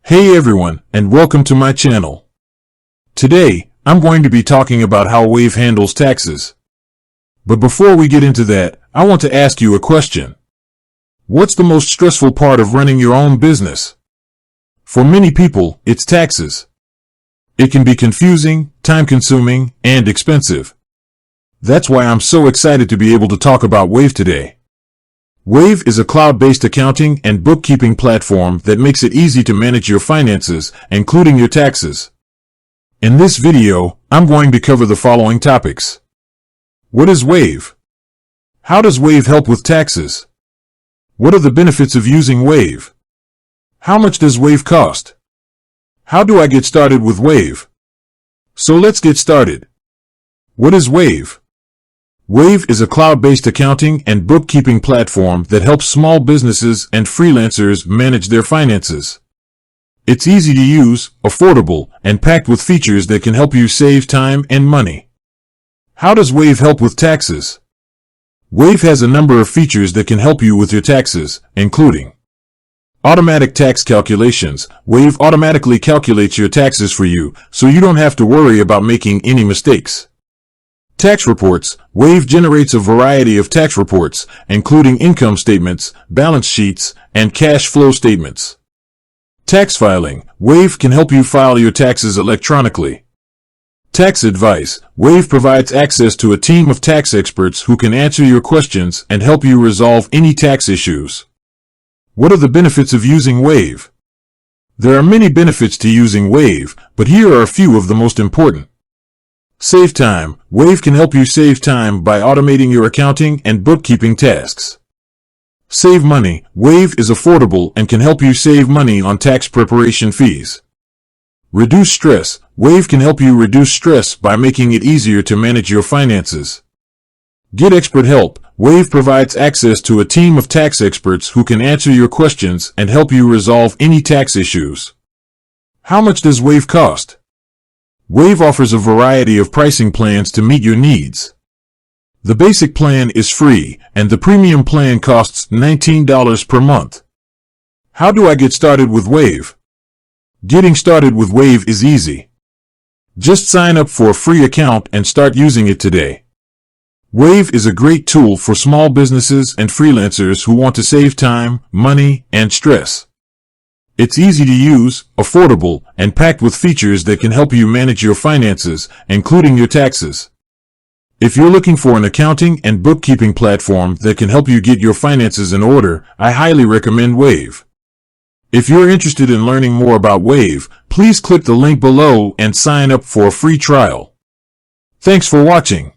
Hey everyone, and welcome to my channel. Today, I'm going to be talking about how Wave handles taxes. But before we get into that, I want to ask you a question. What's the most stressful part of running your own business? For many people, it's taxes. It can be confusing, time-consuming, and expensive. That's why I'm so excited to be able to talk about Wave today. Wave is a cloud-based accounting and bookkeeping platform that makes it easy to manage your finances, including your taxes. In this video, I'm going to cover the following topics. What is Wave? How does Wave help with taxes? What are the benefits of using Wave? How much does Wave cost? How do I get started with Wave? So let's get started. What is Wave? Wave is a cloud-based accounting and bookkeeping platform that helps small businesses and freelancers manage their finances. It's easy to use, affordable, and packed with features that can help you save time and money. How does Wave help with taxes? Wave has a number of features that can help you with your taxes, including automatic tax calculations. Wave automatically calculates your taxes for you, so you don't have to worry about making any mistakes. Tax reports. Wave generates a variety of tax reports, including income statements, balance sheets, and cash flow statements. Tax filing. Wave can help you file your taxes electronically. Tax advice. Wave provides access to a team of tax experts who can answer your questions and help you resolve any tax issues. What are the benefits of using Wave? There are many benefits to using Wave, but here are a few of the most important. Save time. Wave can help you save time by automating your accounting and bookkeeping tasks. Save money. Wave is affordable and can help you save money on tax preparation fees. Reduce stress. Wave can help you reduce stress by making it easier to manage your finances. Get expert help. Wave provides access to a team of tax experts who can answer your questions and help you resolve any tax issues. How much does Wave cost? Wave offers a variety of pricing plans to meet your needs. The basic plan is free, and the premium plan costs $19 per month. How do I get started with Wave? Getting started with Wave is easy. Just sign up for a free account and start using it today. Wave is a great tool for small businesses and freelancers who want to save time, money, and stress. It's easy to use, affordable, and packed with features that can help you manage your finances, including your taxes. If you're looking for an accounting and bookkeeping platform that can help you get your finances in order, I highly recommend Wave. If you're interested in learning more about Wave, please click the link below and sign up for a free trial. Thanks for watching.